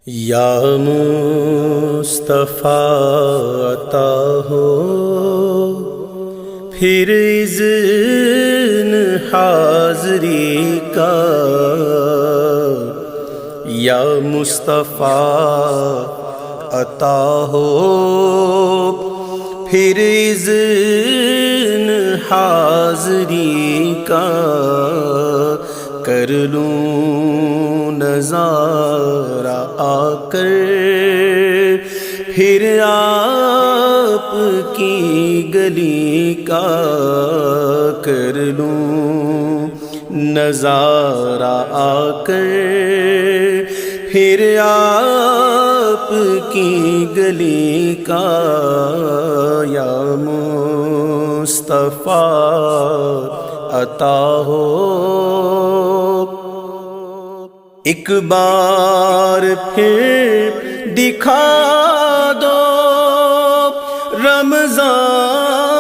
یا مصطفیٰ عطا ہو پھر اذن حاضری کا، یا مصطفیٰ عطا ہو پھر اذن حاضری کا، کر لوں نظارہ آ کر پھر آپ کی گلی کا، کر لوں نظارہ آ کر پھر آپ کی گلی کا، یا مصطفیٰ عطا ہو۔ ایک بار پھر دکھا دو رمضان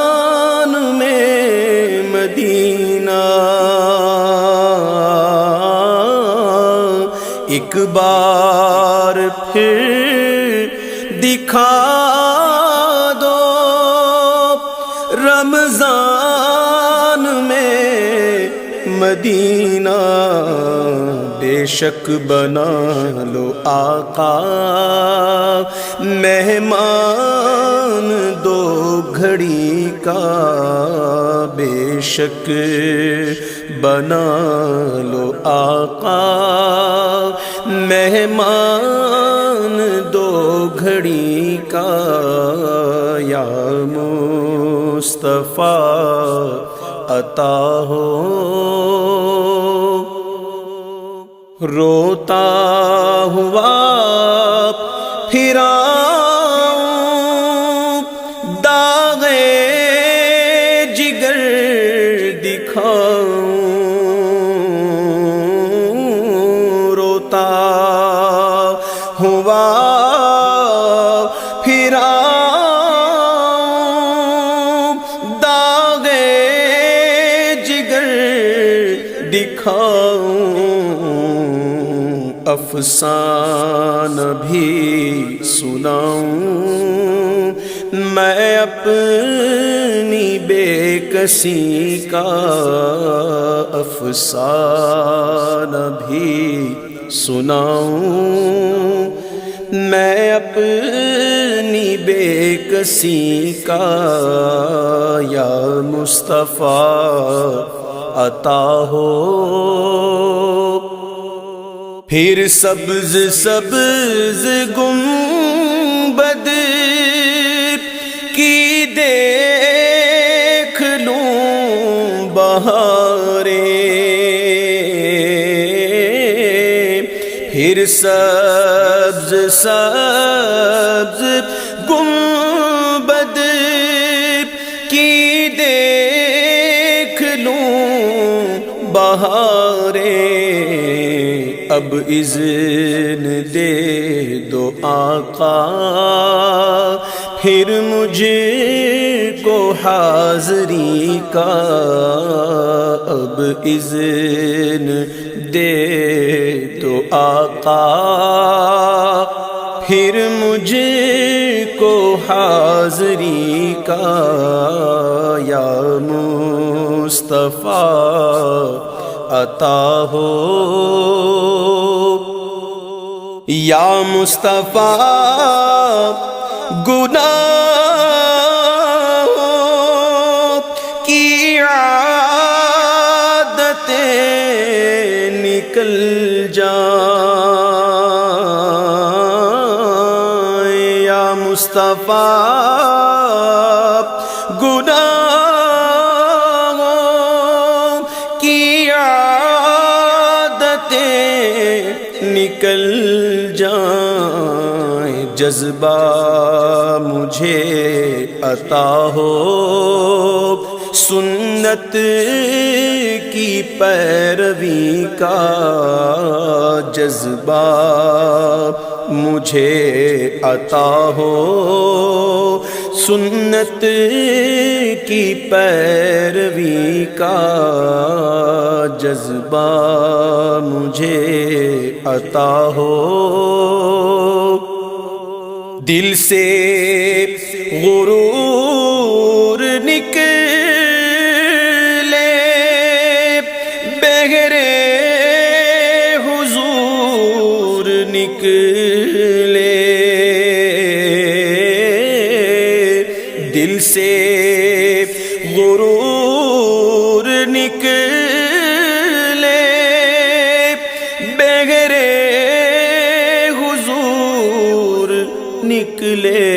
میں مدینہ، ایک بار پھر دکھا دو رمضان میں مدینہ، بے شک بنا لو آقا مہمان دو گھڑی کا، بے شک بنا لو آقا مہمان دو گھڑی کا، یا مصطفیٰ عطا ہو۔ روتا ہوا پھر آؤں داغ جگر دکھاؤں، روتا ہوا پھر آؤں داغ جگر دکھاؤں، افسانہ بھی سناؤں میں اپنی بے کسی کا، افسانہ بھی سناؤں میں اپنی بے کسی کا، یا مصطفیٰ عطا ہو۔ پھر سبز سبز گنبد کی دیکھ لوں بہاریں، پھر سبز سبز گنبد کی دیکھ لوں بہاریں، اب اذن دے دو آقا پھر مجھے کو حاضری کا، اب اذن دے دو آقا پھر مجھے کو حاضری کا، یا مصطفیٰ عطا ہو۔ یا مصطفیٰ گناہوں کی عادتیں نکل جائیں، یا مصطفیٰ گناہوں کی عادتیں نکل جائیں، جذبہ مجھے عطا ہو سنت کی پیروی کا، جذبہ مجھے عطا ہو سنت کی پیروی کا، جذبہ مجھے عطا ہو، دل سے غرور نکلے، بغیر حضور نکلے، دل سے غرور نکلے، بغیر حضور نکلے،